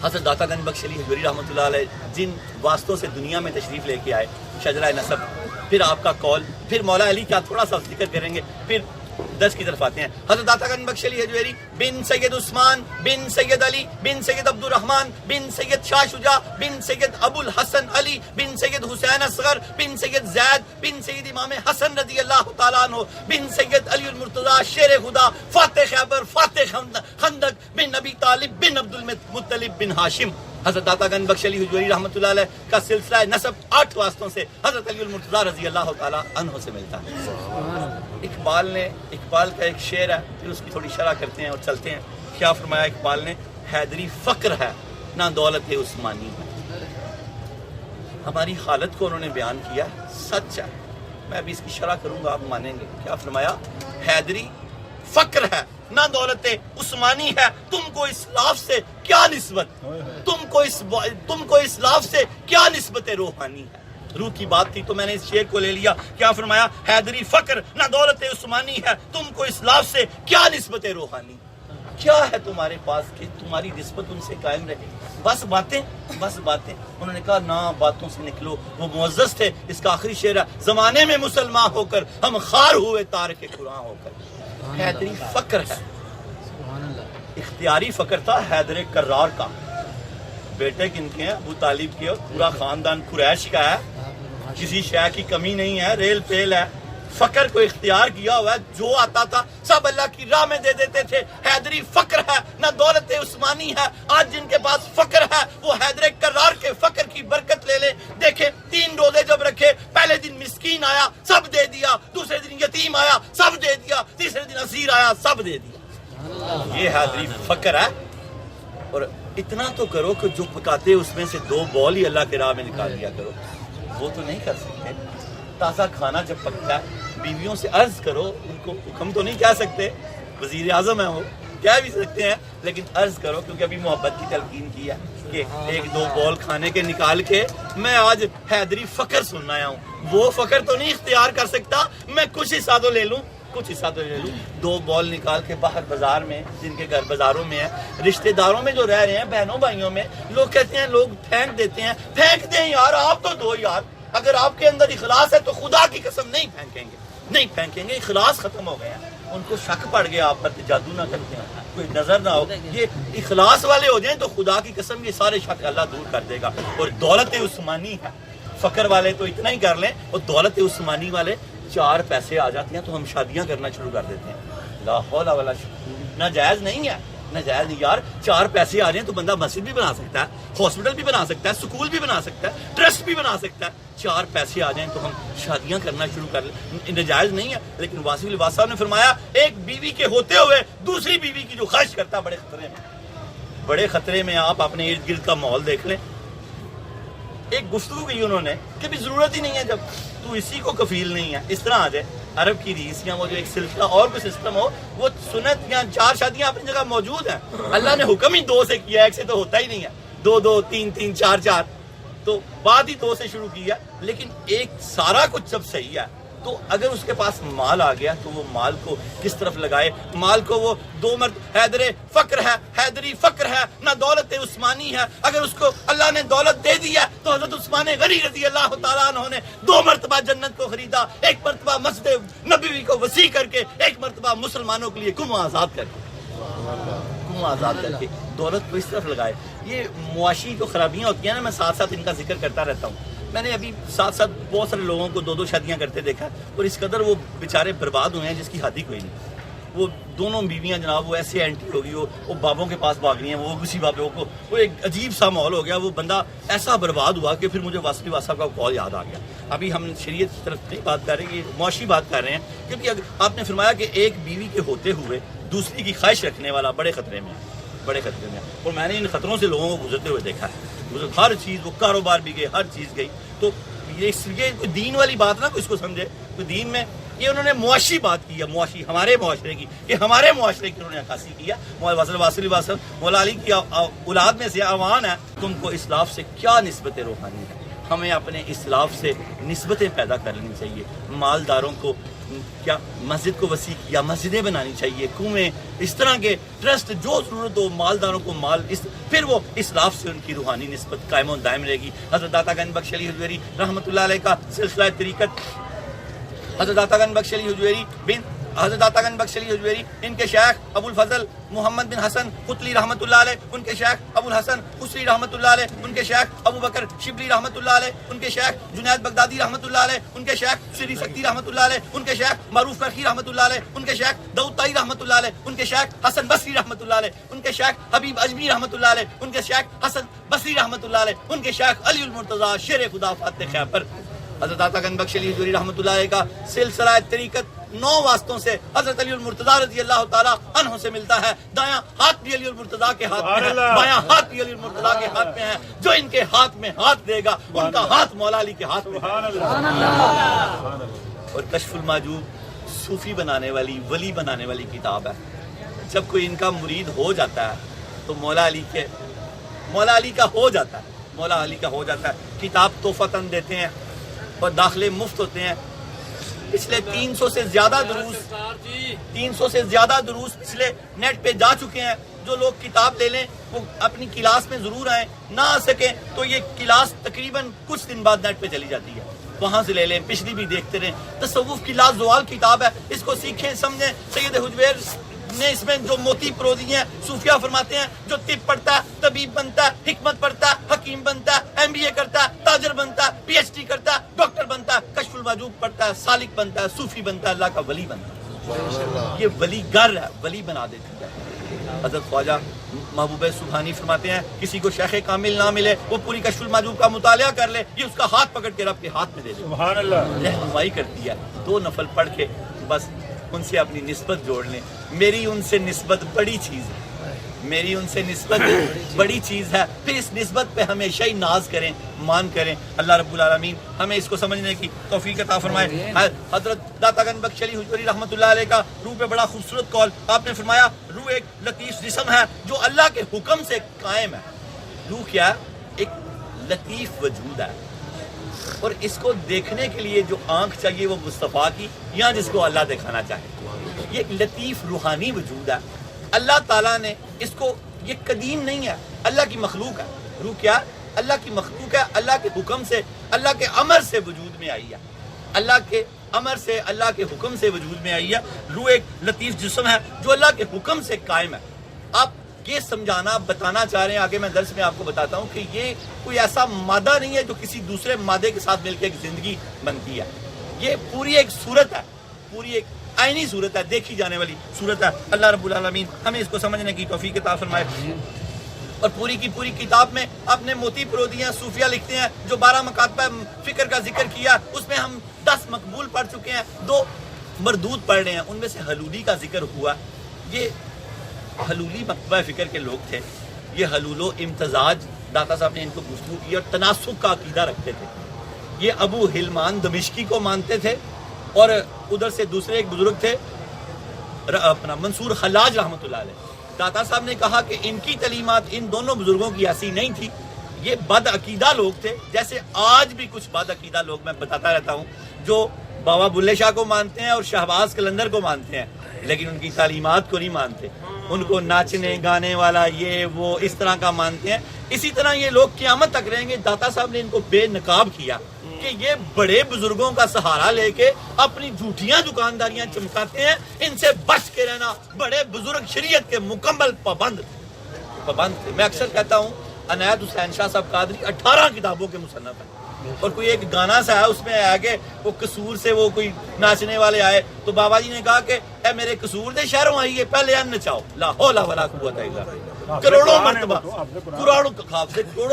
حضرت داتا گنج بخش علی حجویری رحمۃ اللہ علیہ جن واسطوں سے دنیا میں تشریف لے کے آئے، شجرہ نسب، پھر آپ کا قول، پھر مولا علی کا تھوڑا سا ذکر کریں گے، پھر درس کی طرف آتے ہیں۔ حضرت داتا گنج بخش علی حجویری بن سید عثمان بن سید علی بن سید عبد الرحمن بن سید شاہ شجاع بن سید ابو الحسن علی بن سید حسین اصغر بن سید زید بن سید امام حسن رضی اللہ تعالیٰ عنہ بن سید علی المرتضی شیر خدا فاتح خیبر فاتح خندق بن ابی طالب بن عبد المطلب بن ہاشم۔ حضرت داتا گنج بخش علی حجویری رحمۃ اللہ علیہ کا سلسلہ نسب 8 واسطوں سے حضرت علی المرتضی رضی اللہ تعالیٰ عنہ سے ملتا ہے۔ اقبال کا ایک شعر ہے، پھر اس کی تھوڑی شرح کرتے ہیں اور چلتے ہیں۔ کیا فرمایا اقبال نے؟ حیدری فقر ہے نہ دولت عثمانی ہے۔ ہماری حالت کو انہوں نے بیان کیا، سچ ہے، میں ابھی اس کی شرح کروں گا، آپ مانیں گے۔ کیا فرمایا؟ حیدری فقر ہے نہ دولت عثمانی ہے، تم کو اسلاف سے کیا نسبت، تم کو اسلاف سے کیا نسبت روحانی ہے۔ روح کی بات تھی تو میں نے اس شعر کو لے لیا۔ کیا فرمایا؟ حیدری فقر نہ دولت عثمانی ہے، تم کو اسلاف سے کیا نسبت روحانی، کیا ہے تمہارے پاس کہ تمہاری نسبت ان سے قائم رہے؟ بس باتیں، بس باتیں۔ انہوں نے کہا نہ باتوں سے نکلو، وہ معزز تھے۔ اس کا آخری شعر ہے، زمانے میں مسلمان ہو کر ہم خار ہوئے تارک قرآن ہو کر۔ حیدری فقر ہے، اختیاری فقر تھا حیدر کرار کا۔ بیٹے کن کے ہیں؟ ابو طالب کے، پورا خاندان قریش کا ہے، کسی شے کی کمی نہیں ہے، ریل پیل ہے۔ فقر کو اختیار کیا ہوا ہے، جو آتا تھا سب اللہ کی راہ میں دے دیتے تھے۔ حیدری فقر ہے نہ دولت عثمانی ہے۔ آج جن کے پاس فقر ہے وہ حیدر کرار کے فقر کی برکت لے لے۔ دیکھیں 3 روزے جب رکھے، پہلے دن مسکین آیا سب دے دیا، دوسرے دن یتیم آیا سب دے دیا، تیسرے دن اسیر آیا سب دے دیا۔ یہ حیدری فقر ہے۔ اور اتنا تو کرو کہ جو پکاتے اس میں سے 2 بول ہی اللہ کے راہ میں نکال دیا کرو، وہ تو نہیں کر سکتے۔ تازہ کھانا جب پکتا ہے بیویوں سے عرض کرو، ان کو حکم تو نہیں کہہ سکتے، وزیر اعظم ہے وہ، کہہ بھی سکتے ہیں، لیکن عرض کرو، کیونکہ ابھی محبت کی تلقین کی ہے کہ 1-2 بول کھانے کے نکال کے میں آج حیدری فقر سننا آیا ہوں۔ وہ فقر تو نہیں اختیار کر سکتا، میں کچھ حصہ تو لے لوں، 2 بول نکال کے باہر بازار میں، جن کے گھر بازاروں میں ہیں، رشتہ داروں میں جو رہ رہے ہیں، بہنوں بھائیوں میں، لوگ کہتے ہیں، لوگ پھینک دیتے ہیں، پھینک دیں یار، آپ تو دو یار، اگر آپ کے اندر اخلاص ہے تو خدا کی قسم نہیں پھینکیں گے، اخلاص ختم ہو گیا، ان کو شک پڑ گیا آپ پر، جادو نہ کرتے ہیں، کوئی نظر نہ ہو، یہ اخلاص والے ہو جائیں تو خدا کی قسم یہ سارے شک اللہ دور کر دے گا۔ اور دولت عثمانی ہے، فقر والے تو اتنا ہی کر لیں، اور دولت عثمانی والے 4 پیسے آ جاتے ہیں تو ہم شادیاں کرنا شروع کر دیتے ہیں۔ لا حول ولا قوت، ناجائز نہیں ہے، ناجائز نہیں یار، 4 پیسے آ جائیں تو بندہ مسجد بھی بنا سکتا ہے، ہاسپٹل بھی بنا سکتا ہے، سکول بھی بنا سکتا ہے، ٹرسٹ بھی بنا سکتا ہے۔ 4 پیسے آ جائیں تو ہم شادیاں کرنا شروع کر لیں، ناجائز نہیں ہے۔ لیکن واصف الواص صاحب نے فرمایا، ایک بیوی کے ہوتے ہوئے دوسری بیوی کی جو خواہش کرتا ہے بڑے خطرے میں، آپ اپنے ارد گرد کا ماحول دیکھ لیں۔ ایک گفتگو کی انہوں نے کہ بھی ضرورت ہی نہیں ہے، جب تو اسی کو کفیل نہیں ہے، اس طرح آ جائے عرب کی ریس یا وہ جو ایک سلسلہ اور کوئی سسٹم ہو، وہ سنت یا 4 شادیاں اپنی جگہ موجود ہیں، اللہ نے حکم ہی 2 سے کیا، 1 سے تو ہوتا ہی نہیں ہے، 2 2 3 3 4 4، تو بات ہی 2 سے شروع کی ہے، لیکن ایک سارا کچھ جب صحیح ہے تو اگر اس کے پاس مال آ گیا تو وہ مال کو کس طرف لگائے؟ مال کو وہ 2 حیدر فقر ہے، حیدری فقر ہے، نہ دولت عثمانی ہے. اگر اس کو اللہ نے دولت دے دی ہے تو حضرت عثمان غنی رضی اللہ تعالیٰ عنہ نے 2 مرتبہ جنت کو خریدا، 1 مرتبہ مسجد نبوی کو وسیع کر کے، 1 مرتبہ مسلمانوں کے لیے کنواں آزاد کر کے دولت کو اس طرف لگائے. یہ معاشی جو خرابیاں ہوتی ہیں نا، میں ساتھ ساتھ ان کا ذکر کرتا رہتا ہوں. میں نے ابھی ساتھ ساتھ بہت سارے لوگوں کو 2 شادیاں کرتے دیکھا، اور اس قدر وہ بیچارے برباد ہوئے ہیں جس کی حد ہی کوئی نہیں. وہ دونوں بیویاں جناب وہ ایسے اینٹی ہو گئی، وہ بابوں کے پاس بھاگ رہی ہیں، وہ اسی بابے کو، وہ ایک عجیب سا ماحول ہو گیا. وہ بندہ ایسا برباد ہوا کہ پھر مجھے واسطی صاحب کا کال یاد آ گیا. ابھی ہم شریعت کی طرف نہیں بات کر رہے، یہ معاشی بات کر رہے ہیں، کیونکہ اگر آپ نے فرمایا کہ ایک بیوی کے ہوتے ہوئے دوسری کی خواہش رکھنے والا بڑے خطرے میں. اور میں نے ان خطروں سے لوگوں کو گزرتے ہوئے دیکھا ہے. ہر چیز، وہ کاروبار بھی گئے، ہر چیز گئی. تو یہ کوئی دین والی بات نہ کوئی اس کو سمجھے. کوئی دین میں یہ انہوں نے معاشی بات کی ہے، معاشی ہمارے معاشرے کی، کہ ہمارے معاشرے کی انہوں نے عکاسی کی ہے. مولا علی کی اولاد میں سے عوان ہے. تم کو اسلاف سے کیا نسبت روحانی ہے؟ ہمیں اپنے اسلاف سے نسبتیں پیدا کر لینی چاہیے. مالداروں کو کیا مسجد کو وسیع کیا، مسجدیں بنانی چاہیے، کنویں، اس طرح کے ٹرسٹ، جو ضرورت ہو مالداروں کو مال، پھر وہ اسلاف سے ان کی روحانی نسبت قائم و دائم رہے گی. حضرت داتا گنج بخش علی حجویری رحمۃ اللہ علیہ کا سلسلہ طریقت، حضرت داتا گنج بخش علی حجویری ان کے شیخ ابو الفضل محمد بن حسن قطلی رحمۃ اللہ علیہ، ان کے شیخ ابو الحسن خسری رحمۃ اللہ علیہ، ان کے شیخ ابو بکر شبلی رحمۃ اللہ علیہ، ان کے شیخ جنید بغدادی رحمۃ اللہ علیہ، ان کے شیخ شری سکتی رحمۃ اللہ علیہ، ان کے شیخ معروف کرخی رحمۃ اللہ علیہ، ان کے شیخ داؤد طائی رحمۃ اللہ علیہ، ان کے شیخ حسن بصری رحمۃ اللہ علیہ، ان کے شیخ حبیب اجمی رحمۃ اللہ علیہ، ان کے شیخ حسن بصری رحمۃ اللہ علیہ، ان کے شیخ علی المرتضیٰ شیر خدا فاتح خیبر. حضرت داتا گنج بخش علی حجویری رحمۃ اللہ علیہ کا سلسلہ طریقت 9 واسطوں سے حضرت علی المرتضیٰ رضی اللہ تعالیٰ عنہ سے ملتا ہے. دایاں ہاتھ بھی علی المرتضیٰ کے ہاتھ میں ہے، بایاں ہاتھ بھی علی المرتضیٰ کے ہاتھ میں ہے. جو ان کے ہاتھ میں ہاتھ دے گا ان کا ہاتھ مولا علی کے ہاتھ میں ہے. اور کشف المحجوب صوفی بنانے والی، ولی بنانے والی کتاب ہے. جب کوئی ان کا مرید ہو جاتا ہے تو مولا علی کا ہو جاتا ہے. کتاب تحفتاً دیتے ہیں اور داخلے مفت ہوتے ہیں. پچھلے 300 سے زیادہ دروس پچھلے نیٹ پہ جا چکے ہیں. جو لوگ کتاب لے لیں وہ اپنی کلاس میں ضرور آئیں، نہ آ سکیں تو یہ کلاس تقریباً کچھ دن بعد نیٹ پہ چلی جاتی ہے، وہاں سے لے لیں، پچھلی بھی دیکھتے رہیں. تصوف کی لازوال کتاب ہے، اس کو سیکھیں سمجھیں. سید حجویر نے اس میں جو موتی پروزی ہیں، صوفیہ فرماتے ہیں جو طب پڑھتا ہے طبیب بنتا ہے، حکمت پڑھتا ہے حکیم بنتا ہے، MBA کرتا ہے تاجر بنتا ہے، PhD کرتا ہے ڈاکٹر بنتا ہے، کشف المحجوب پڑھتا ہے سالک بنتا ہے، صوفی بنتا ہے، اللہ کا ولی بنتا ہے. یہ ولی گر ہے، ولی بنا دیتی ہے. حضرت خواجہ محبوب سبحانی فرماتے ہیں کسی کو شیخ کامل نہ ملے وہ پوری کشف المحجوب کا مطالعہ کر لے، یہ اس کا ہاتھ پکڑ کے رب کے ہاتھ میں دے دے. رہنمائی کرتی ہے. 2 نفل پڑھ کے بس ان سے اپنی نسبت جوڑ لیں. میری ان سے نسبت بڑی چیز ہے. پھر اس نسبت پہ ہمیشہ ہی ناز کریں، مان کریں. اللہ رب العالمین ہمیں اس کو سمجھنے کی توفیق عطا فرمائے. حضرت داتا گنج بخش علی حجویری رحمۃ اللہ علیہ کا روح پہ بڑا خوبصورت قول آپ نے فرمایا. روح ایک لطیف جسم ہے جو اللہ کے حکم سے قائم ہے. روح کیا ہے؟ ایک لطیف وجود ہے، اور اس کو دیکھنے کے لیے جو آنکھ چاہیے وہ مصطفیٰ کی، یا جس کو اللہ دکھانا چاہے. یہ ایک لطیف روحانی وجود ہے. اللہ تعالیٰ نے اس کو، یہ قدیم نہیں ہے، اللہ کی مخلوق ہے. روح کیا؟ اللہ کی مخلوق ہے. اللہ کے حکم سے، اللہ کے امر سے وجود میں آئی ہے. اللہ کے امر سے، اللہ کے حکم سے وجود میں آئی ہے. روح ایک لطیف جسم ہے جو اللہ کے حکم سے قائم ہے. آپ یہ سمجھانا، بتانا چاہ رہے ہیں، آگے میں درس میں آپ کو بتاتا ہوں کہ یہ کوئی ایسا مادہ نہیں ہے جو کسی دوسرے مادے کے ساتھ مل کے ایک زندگی بنتی ہے. یہ پوری ایک صورت ہے، پوری ایک عینی صورت ہے، دیکھی جانے والی صورت ہے. اللہ رب العالمین ہمیں اس کو سمجھنے کی توفیق عطا فرمائے. اور پوری کی پوری کتاب میں آپ نے موتی پرو دی ہیں. صوفیہ لکھتے ہیں جو 12 مکاتبہ فکر کا ذکر کیا، اس میں ہم 10 مقبول پڑھ چکے ہیں، 2 مردود پڑھ رہے ہیں. ان میں سے حلولی کا ذکر ہوا. یہ حلولی مکتبہ فکر کے لوگ تھے. یہ حلول و امتزاج داتا صاحب نے ان کو گفتگو کی، اور تناسب کا عقیدہ رکھتے تھے. یہ ابو ہلمان دمشقی کو مانتے تھے، اور ادھر سے دوسرے ایک بزرگ تھے اپنا منصور حلاج رحمۃ اللہ علیہ. داتا صاحب نے کہا کہ ان کی تعلیمات ان دونوں بزرگوں کی ایسی نہیں تھی. یہ بد عقیدہ لوگ تھے، جیسے آج بھی کچھ بد عقیدہ لوگ میں بتاتا رہتا ہوں جو بابا بلے شاہ کو مانتے ہیں اور شہباز قلندر کو مانتے ہیں، لیکن ان کی تعلیمات کو نہیں مانتے، ان کو ناچنے گانے والا یہ وہ اس طرح کا مانتے ہیں۔ اسی طرح یہ لوگ قیامت تک رہیں گے۔ داتا صاحب نے ان کو بے نقاب کیا کہ یہ بڑے بزرگوں کا سہارا لے کے اپنی جھوٹیاں دکانداریاں چمکاتے ہیں، ان سے بچ کے رہنا۔ بڑے بزرگ شریعت کے مکمل پابند تھے۔ میں اکثر کہتا ہوں عنایت حسین شاہ صاحب قادری 18 کتابوں کے مصنف ہیں، اور کوئی ایک گانا سا ہے اس میں آیا کہ وہ قصور سے وہ کوئی ناچنے والے آئے تو بابا جی نے کہا کہ اے میرے قصور دے شہروں آئیے پہلے ان نچاؤ، لا حول ولا قوت الا باللہ۔ کروڑوں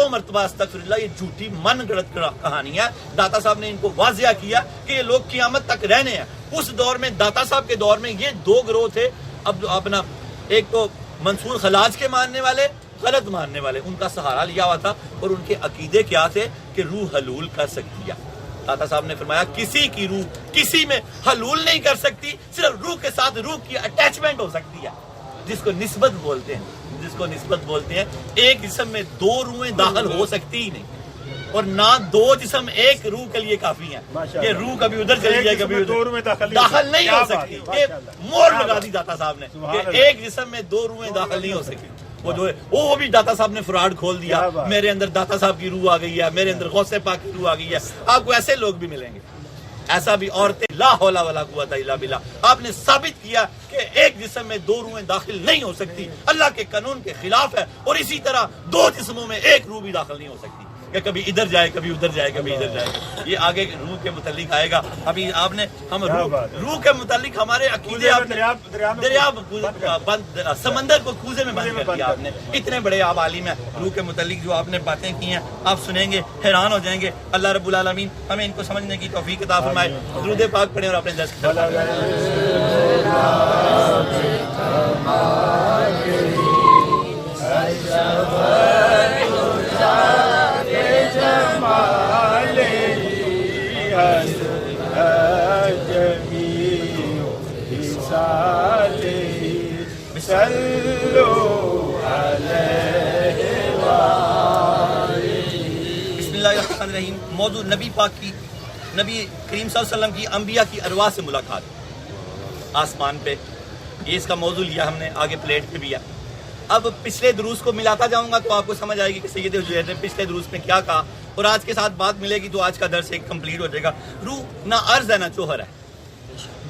مرتبہ استغفر اللہ، یہ جھوٹی من گڑت کہانی ہے۔ داتا صاحب نے ان کو واضح کیا کہ یہ لوگ قیامت تک رہنے ہیں۔ اس دور میں داتا صاحب کے دور میں یہ دو گروہ تھے، اب اپنا ایک تو منصور خلاج کے ماننے والے، غلط ماننے والے، ان کا سہارا لیا ہوا تھا، اور ان کے عقیدے کیا تھے کہ روح حلول کر سکتی ہے۔ داتا صاحب نے فرمایا کسی کی روح کسی میں حلول نہیں کر سکتی، صرف روح کے ساتھ روح کی اٹیچمنٹ ہو سکتی ہے، جس کو نسبت بولتے ہیں۔ ایک جسم میں دو روحیں داخل ہو سکتی ہی نہیں، اور نہ دو جسم ایک روح کے لیے کافی ہیں۔ یہ روح کبھی ادھر چلی جائے کبھی ادھر، داخل نہیں ہو سکتی۔ یہ مور لگا دی داتا صاحب نے کہ ایک جسم میں دو روحیں داخل نہیں ہو سکتی۔ وہ جو ہے وہ بھی داتا صاحب نے فراڈ کھول دیا، میرے اندر داتا صاحب کی روح آ گئی ہے، میرے اندر غوث پاک کی روح آ گئی ہے۔ آپ کو ایسے لوگ بھی ملیں گے، ایسا بھی عورتیں، لا حول ولا قوت الا باللہ۔ آپ نے ثابت کیا کہ ایک جسم میں دو روحیں داخل نہیں ہو سکتی، اللہ کے قانون کے خلاف ہے، اور اسی طرح دو جسموں میں ایک روح بھی داخل نہیں ہو سکتی کہ کبھی ادھر جائے کبھی ادھر جائے کبھی ادھر جائے۔ یہ آگے روح کے متعلق آئے گا۔ ابھی آپ نے ہم روح کے متعلق ہمارے عقیدے، دریا بند، سمندر کو کوزے میں بند کر دیا آپ نے۔ اتنے بڑے آپ عالم ہیں، روح کے متعلق جو آپ نے باتیں کی ہیں آپ سنیں گے حیران ہو جائیں گے۔ اللہ رب العالمین ہمیں ان کو سمجھنے کی توفیق عطا فرمائے۔ درود پاک پڑھیں اور اپنے درس کی طرف بسم اللہ الرحمن الرحیم۔ موضوع نبی پاک کی، نبی کریم صلی اللہ علیہ وسلم کی انبیاء کی ارواح سے ملاقات آسمان پہ، یہ اس کا موضوع لیا ہم نے، آگے پلیٹ پہ بھی ہے۔ اب پچھلے دروس کو ملاتا جاؤں گا تو آپ کو سمجھ آئے گی کہ سید حجیر نے پچھلے دروس میں کیا کہا، اور آج کے ساتھ بات ملے گی تو آج کا درس ایک کمپلیٹ ہو جائے گا۔ روح نہ عرض ہے نہ جوہر ہے۔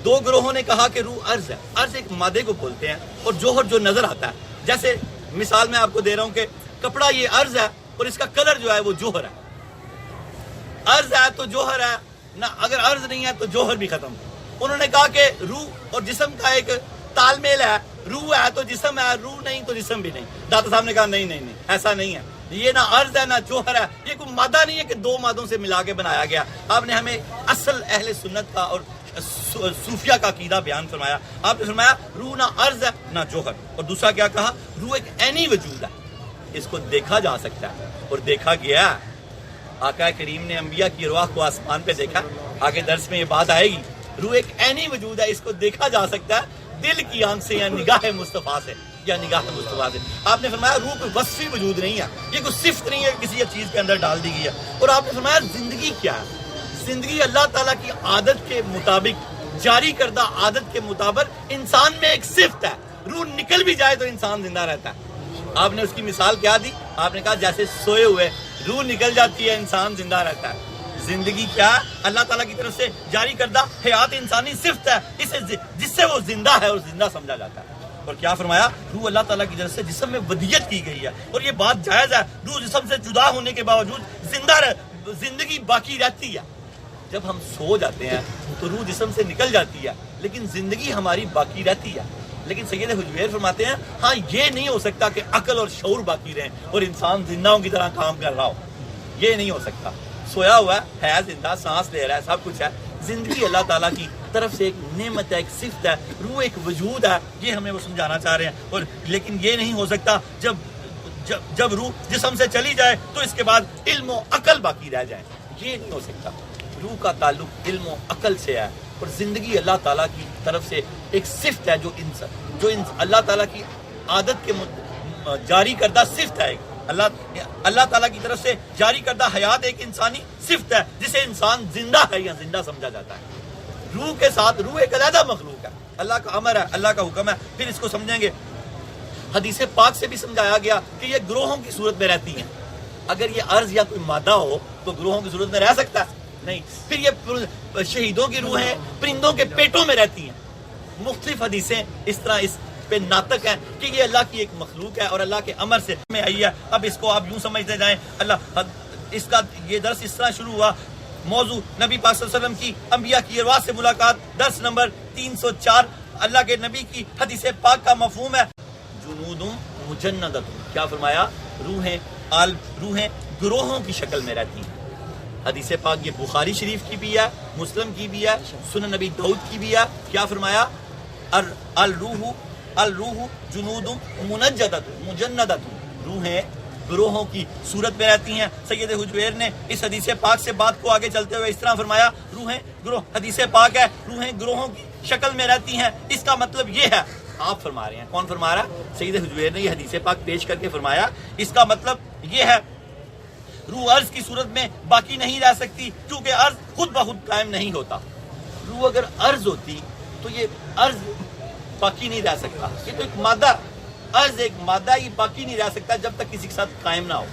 دو گروہوں نے کہا کہ روح عرض ہے۔ عرض ایک مادے کو بولتے ہیں، اور جوہر جو نظر آتا ہے، جیسے مثال میں آپ کو دے رہا ہوں کہ کپڑا یہ عرض ہے اور اس کا کلر جو ہے وہ جوہر ہے۔ عرض ہے تو جوہر ہے، نہ اگر عرض نہیں ہے تو جوہر بھی ختم۔ انہوں نے کہا کہ روح اور جسم کا ایک تال میل ہے، روح ہے تو جسم ہے، روح نہیں تو جسم بھی نہیں۔ داتا صاحب نے کہا نہیں ایسا نہیں ہے، یہ نہ عرض ہے نہ جوہر ہے، یہ کوئی مادہ نہیں ہے کہ دو مادوں سے ملا کے بنایا گیا۔ آپ نے ہمیں اصل اہل سنت کا اور صوفیہ کا عقیدہ بیان فرمایا۔ آپ نے فرمایا روح نہ عرض ہے نہ جوہر، اور دوسرا کیا کہا؟ روح ایک عینی وجود ہے، اس کو دیکھا جا سکتا ہے اور دیکھا گیا ہے۔ آقا کریم نے انبیاء کی ارواح کو آسمان پہ دیکھا، آگے درس میں یہ بات آئے گی۔ روح ایک عینی وجود ہے، اس کو دیکھا جا سکتا ہے دل کی آنکھ سے یا نگاہ مصطفیٰ سے، آپ نے فرمایا روح کوئی وصفی وجود نہیں ہے، یہ کوئی صفت نہیں ہے کسی چیز کے اندر ڈال دی گئی ہے۔ اور آپ نے فرمایا زندگی کیا ہے؟ زندگی اللہ تعالیٰ کی عادت کے مطابق، جاری کردہ عادت کے مطابق انسان میں ایک صفت ہے، روح نکل بھی جائے تو انسان زندہ رہتا ہے۔ آپ نے اس کی مثال کیا دی؟ آپ نے کہا جیسے سوئے ہوئے روح نکل جاتی ہے انسان زندہ رہتا ہے۔ زندگی کیا ہے؟ اللہ تعالیٰ کی طرف سے جاری کردہ حیات انسانی صفت ہے، جس سے وہ زندہ ہے اور زندہ سمجھا جاتا ہے۔ اور کیا فرمایا؟ روح اللہ تعالیٰ کی طرف سے جسم میں ودیت کی گئی ہے، اور یہ بات جائز ہے، روح جسم سے جدا ہونے کے باوجود زندگی باقی رہتی ہے۔ جب ہم سو جاتے ہیں تو روح جسم سے نکل جاتی ہے، لیکن زندگی ہماری باقی رہتی ہے۔ لیکن سید حجویر فرماتے ہیں ہاں یہ نہیں ہو سکتا کہ عقل اور شعور باقی رہیں اور انسان زندہوں کی طرح کام کر رہا ہو، یہ نہیں ہو سکتا۔ سویا ہوا ہے زندہ، سانس لے رہا ہے، سب کچھ ہے۔ زندگی اللہ تعالیٰ کی طرف سے ایک نعمت ہے، ایک صفت ہے، روح ایک وجود ہے، یہ ہمیں وہ سمجھانا چاہ رہے ہیں۔ اور لیکن یہ نہیں ہو سکتا جب روح جسم سے چلی جائے تو اس کے بعد علم و عقل باقی رہ جائے، یہ نہیں ہو سکتا۔ روح کا تعلق علم و عقل سے ہے، اور زندگی اللہ تعالیٰ کی طرف سے ایک صفت ہے جو اللہ تعالیٰ کی عادت کے جاری کردہ صفت ہے، اللہ تعالیٰ کی طرف سے جاری کردہ حیات ایک انسانی صفت ہے جسے انسان زندہ ہے یا زندہ سمجھا جاتا ہے. روح کے ساتھ روح ایک علیحدہ مخلوق ہے, اللہ کا امر ہے, اللہ کا حکم ہے. پھر اس کو سمجھیں گے. حدیث پاک سے بھی سمجھایا گیا کہ یہ گروہوں کی صورت میں رہتی ہیں. اگر یہ عرض یا کوئی مادہ ہو تو گروہوں کی صورت میں رہ سکتا ہے نہیں. پھر یہ شہیدوں کی روحیں پرندوں کے پیٹوں میں رہتی ہیں. مختلف حدیثیں اس طرح اس پہ ناطق ہیں کہ یہ اللہ کی ایک مخلوق ہے اور اللہ کے امر سے میں آئی ہے. اب اس کو آپ یوں سمجھتے جائیں, اس کا یہ درس اس طرح شروع ہوا. موضوع نبی پاک صلی اللہ علیہ وسلم کی انبیاء کی ارواح سے ملاقات, درس نمبر 304. اللہ کے نبی کی حدیث پاک کا مفہوم ہے جنود مجندۃ. کیا فرمایا؟ روحیں گروہوں کی شکل میں رہتی ہیں. حدیث پاک یہ بخاری شریف کی بھی ہے, مسلم کی بھی ہے, سنن نبی داؤد کی بھی ہے. کیا فرمایا؟ الروح جنود مجندۃ. روحیں گروہوں کی صورت میں رہتی ہیں. سید حجویر نے اس حدیث پاک سے بات کو آگے چلتے ہوئے اس طرح فرمایا, روحیں گروہ, حدیث پاک ہے, روحیں گروہوں کی شکل میں رہتی ہیں. اس کا مطلب یہ ہے, آپ فرما رہے ہیں, کون فرما رہا ہے؟ سید حجویر نے یہ حدیث پاک پیش کر کے فرمایا, اس کا مطلب یہ ہے روح عرض کی صورت میں باقی نہیں رہ سکتی کیونکہ عرض خود بخود قائم نہیں ہوتا. روح اگر عرض ہوتی تو یہ عرض باقی نہیں رہ سکتا. یہ تو ایک مادہ, عرض ایک مادہ ہی باقی نہیں رہ سکتا جب تک کسی کے ساتھ قائم نہ ہو.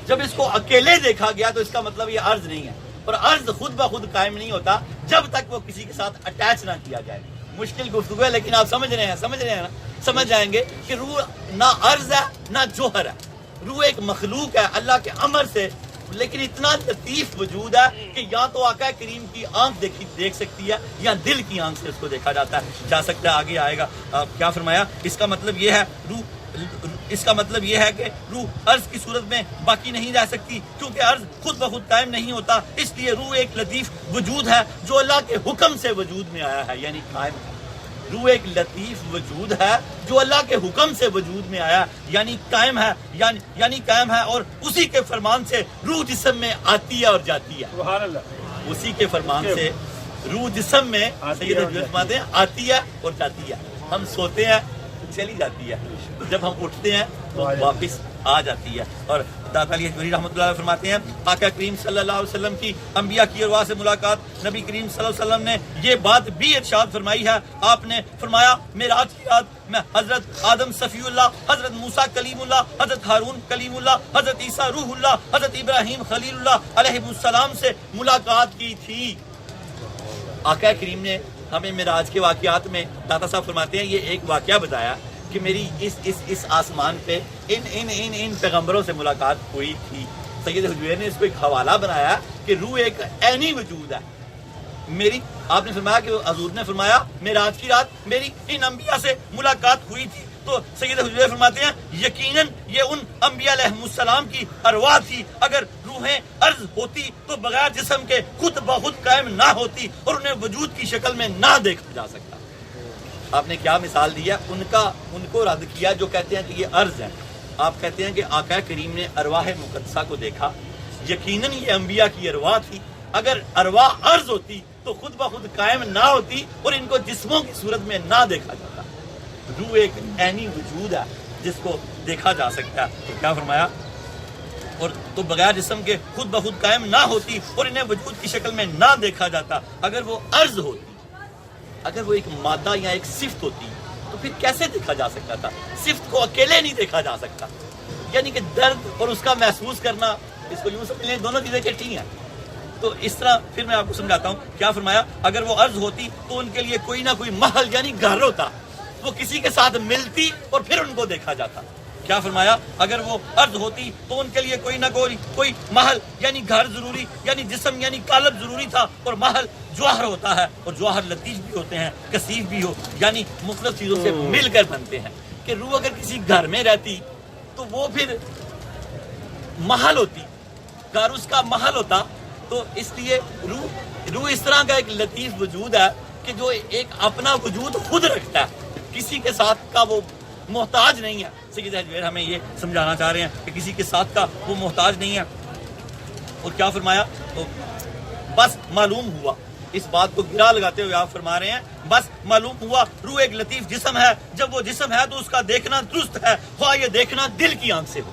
جب اس کو اکیلے دیکھا گیا تو اس کا مطلب یہ عرض نہیں ہے. اور عرض خود بخود قائم نہیں ہوتا جب تک وہ کسی کے ساتھ اٹیچ نہ کیا جائے. مشکل گفتگو ہے لیکن آپ سمجھ رہے ہیں نا, سمجھ جائیں گے کہ روح نہ عرض ہے نہ جوہر ہے. روح ایک مخلوق ہے اللہ کے امر سے, لیکن اتنا لطیف وجود ہے کہ یا تو آقا کریم کی آنکھ دیکھ سکتی ہے یا دل کی آنکھ سے اس کو دیکھا جا سکتا ہے. آگے آئے گا. کیا فرمایا؟ اس کا مطلب یہ ہے اس کا مطلب یہ ہے کہ روح عرض کی صورت میں باقی نہیں رہ سکتی کیونکہ عرض خود بخود قائم نہیں ہوتا. اس لیے روح ایک لطیف وجود ہے جو اللہ کے حکم سے وجود میں آیا ہے, یعنی قائم ہے. روح ایک لطیف وجود ہے جو اللہ کے حکم سے وجود میں آیا یعنی قائم ہے, یعنی قائم ہے, اور اسی کے فرمان سے روح جسم میں آتی ہے اور جاتی ہے. سبحان اللہ. اسی کے فرمان سے روح جسم میں آتی ہے اور جاتی ہے. ہم سوتے ہیں تو چلی جاتی ہے, جب ہم اٹھتے ہیں تو واپس آ جاتی ہے. اور داتا علی حجویری رحمۃ اللہ علیہ فرماتے ہیں, آقا کریم صلی اللہ علیہ وسلم کی انبیاء کی ارواح سے ملاقات, نبی کریم صلی اللہ علیہ وسلم نے یہ بات بھی ارشاد فرمائی ہے. آپ نے فرمایا معراج کی رات میں حضرت آدم صفی اللہ, حضرت موسیٰ کلیم اللہ, حضرت ہارون کلیم اللہ, حضرت عیسیٰ روح اللہ, حضرت ابراہیم خلیل اللہ علیہ السلام سے ملاقات کی تھی. آقا کریم نے ہمیں معراج کے واقعات میں داتا صاحب فرماتے ہیں یہ ایک واقعہ بتایا کہ میری اس آسمان پہ ان پیغمبروں سے ملاقات ہوئی تھی. سید حجویر نے اس کو ایک حوالہ بنایا کہ روح ایک عینی وجود ہے. میری آپ نے فرمایا کہ حضور نے فرمایا معراج کی رات میری ان انبیاء سے ملاقات ہوئی تھی. تو سید حجویر فرماتے ہیں یقیناً یہ ان انبیاء علیہ السلام کی ارواح تھی. اگر روحیں عرض ہوتی تو بغیر جسم کے خود بخود قائم نہ ہوتی اور انہیں وجود کی شکل میں نہ دیکھا جا سکتا. آپ نے کیا مثال دی ہے؟ ان کو رد کیا جو کہتے ہیں کہ یہ عرض ہے. آپ کہتے ہیں کہ آقا کریم نے ارواح مقدسہ کو دیکھا, یقیناً یہ انبیاء کی ارواح تھی. اگر ارواح عرض ہوتی تو خود بخود قائم نہ ہوتی اور ان کو جسموں کی صورت میں نہ دیکھا جاتا. روح ایک عینی وجود ہے جس کو دیکھا جا سکتا ہے. تو کیا فرمایا؟ اور تو بغیر جسم کے خود بخود قائم نہ ہوتی اور انہیں وجود کی شکل میں نہ دیکھا جاتا. اگر وہ عرض ہوتی, اگر وہ ایک مادہ یا ایک صفت ہوتی تو پھر کیسے دیکھا جا سکتا تھا؟ صفت کو اکیلے نہیں دیکھا جا سکتا, یعنی کہ درد اور اس کا محسوس کرنا, اس کو یوں سمجھ لیں دونوں چیزیں اکٹھی ہیں. تو اس طرح پھر میں آپ کو سمجھاتا ہوں. کیا فرمایا؟ اگر وہ عرض ہوتی تو ان کے لیے کوئی نہ کوئی محل یعنی گھر ہوتا, وہ کسی کے ساتھ ملتی اور پھر ان کو دیکھا جاتا. کیا فرمایا؟ اگر وہ عرض ہوتی تو ان کے لیے کوئی نہ کوئی محل یعنی گھر ضروری, یعنی جسم یعنی قالب ضروری تھا, اور محل جوہر ہوتا ہے, اور جوہر لطیف بھی ہوتے ہیں, کثیف بھی ہو, یعنی مختلف چیزوں سے مل کر بنتے ہیں. کہ روح اگر کسی گھر میں رہتی تو وہ پھر محل ہوتی, گھر اس کا محل ہوتا. تو اس لیے روح اس طرح کا ایک لطیف وجود ہے کہ جو ایک اپنا وجود خود رکھتا ہے, کسی کے ساتھ کا وہ محتاج نہیں ہے. سید حجویر ہمیں یہ سمجھانا چاہ رہے ہیں کہ کسی کے ساتھ کا وہ محتاج نہیں ہے. اور کیا فرمایا؟ تو بس معلوم ہوا, اس بات کو گرا لگاتے ہوئے آپ فرما رہے ہیں بس معلوم ہوا روح ایک لطیف جسم ہے. جب وہ جسم ہے تو اس کا دیکھنا درست ہے, خواہ یہ دیکھنا دل کی آنکھ سے ہو.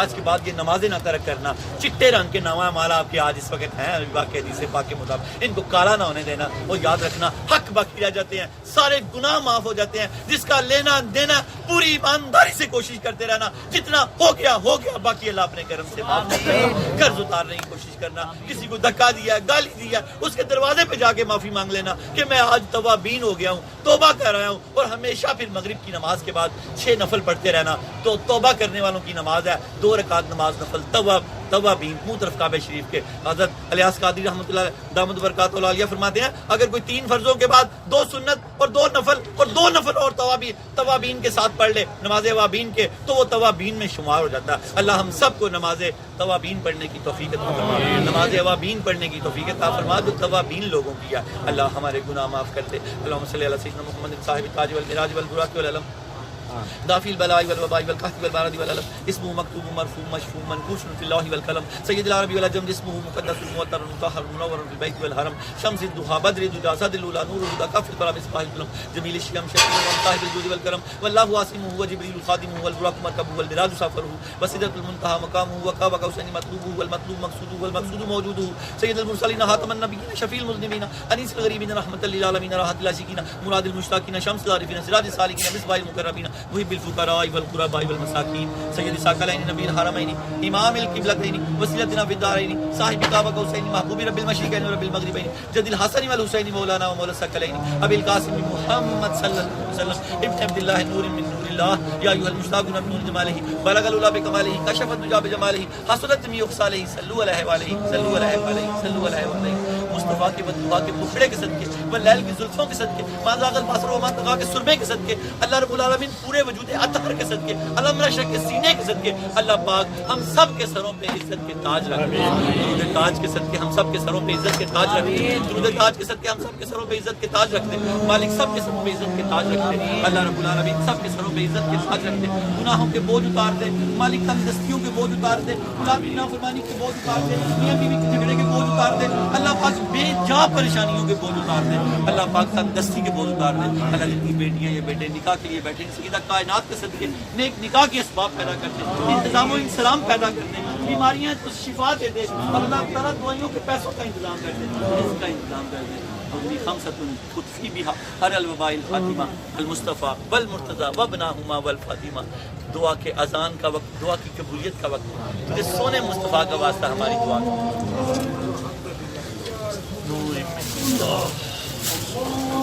آج کے بعد یہ نمازیں نہ ترک کرنا. چٹے رنگ کے نامہ مالا آپ کے آج اس وقت ہیں واقع حدیث پاک کے مطابق, ان کو کالا نہ ہونے دینا. اور یاد رکھنا حق باقی رہ جاتے ہیں, سارے گناہ معاف ہو جاتے ہیں. جس کا لینا دینا پوری ایمانداری سے کوشش کرتے رہنا, جتنا ہو گیا باقی اللہ اپنے کرم سے معاف کرنا. قرض اتارنے کی کوشش کرنا, کسی کو دھکا دیا, گالی دیا, اس کے دروازے پہ جا کے معافی مانگ لینا کہ میں آج توابین ہو گیا ہوں, توبہ کر رہا ہوں. اور ہمیشہ پھر مغرب کی نماز کے بعد 6 نفل پڑھتے رہنا. تو توبہ کرنے والوں کی نماز ہے 2 رکعت نماز نفل توابین منہ طرف کعبہ شریف کے. حضرت الیاس قادری رحمۃ اللہ دامت برکاتہ العالیہ فرماتے ہیں اگر کوئی 3 فرضوں کے بعد 2 سنت اور 2 نفل اور توابین کے ساتھ پڑھ لے نماز اوابین کے, تو وہ توابین میں شمار ہو جاتا ہے. اللہ ہم سب کو نماز توابین پڑھنے کی توفیق عطا فرما, نماز اوابین پڑھنے کی توفیق عطا فرما جو توابین لوگوں کی ہے. اللہ ہمارے گناہ معاف کر دے. اللہم صلی علی سیدنا محمد صاحب التاج والمراج والبراق والعلم دافی البلاء والوباء والقحط والبرد والألم اسمه مكتوب مرفوع مشفوع منقوش في الله والقلم سيد العرب والعجم اسمه مقدس مطهر مطهر منور في البيت والحرم شمس الضحى بدر الدجى صدر الاولى نور الهدى كف القلم مصباح الظلم جميل الشيم شفيع صاحب الجود والكرم والله واسمه هو جبريل خادمه والبراق مركبه والمراج سافره وسدرة المنتهى مقامه وقاب قوسين مطلوبه والمطلوب مقصوده والمقصود موجوده سيد المرسلين خاتم النبيين شفيع المذنبين انيس الغريبين رحمة للعالمين راحة العاشقين مراد المشتاقين شمس العارفين سراج السالكين مصباح المقربين محب الفقراء والغرباء والمساكين سيد ثقلين نبي الحرمين امام القبلتين وسيلتنا في الدارين صاحب قاب قوسين محبوب رب المشرقين ورب المغربين جد الحسن والحسين مولانا ومولى الثقلين ابي القاسم محمد صلى الله عليه وسلم ابن عبد الله نور من نور الله يا ايها المشتاقون من نور جماله بلغ العلا بكماله كشف الدجى بجماله حصلت من يخصاله صلوا عليه وعليه صلوا عليه وعليه صلوا عليه وعليه مصطفیٰ کے بدعا کے ٹکڑے کے صدقے واللیل کی زلفوں کے صدقے ما زاغ البصر وما طغى کے سرمے کے صدقے اللہ رب العالمین پورے وجود اطہر کے صدقے علم رشک کے سینے کے صدقے اللہ پاک ہم سب کے سروں پہ عزت کے تاج رکھ دے. درود تاج کے صدقے ہم سب کے سروں پہ عزت کے تاج رکھ دے. درود تاج کے صدقے ہم سب کے سروں پہ عزت کے تاج رکھ دے. مالک سب کے سروں پہ عزت کے تاج رکھ دے. اللہ رب العالمین سب کے سروں پہ عزت کے تاج رکھ دے. گناہوں کے بوجھ اتار دے. مالک تنگ دستیوں کے بوجھ اتار دے. غلامی نافرمانی کے بوجھ اتار دے. میاں بیوی کے جھگڑے کے بوجھ اتار دے. اللہ پاک بے جا پریشانیوں کے بوجھ اتار دے. اللہ پاک تنگ دستی کے بوجھ اتار دے. اللہ جتنی بیٹیاں یا بیٹے نکاح کے لیے بیٹھے سیدھا کائنات کے صدقے نیک نکاح کے اسباب پیدا کر دے. انتظام و انسلام پیدا کر دے. بیماریاں تو شفا دے دے. اللہ تعالیٰ دوائیوں کے پیسوں کا انتظام کر دے. اس کا انتظام کر دے. خمسة تطفي بها هر الوباء الخاتمة المصطفى والمرتضى وابناهما والفاطمة. دعا کے اذان کا وقت, دعا کی قبولیت کا وقت, تجھے سونے مصطفیٰ کا واسطہ ہماری دعا. نور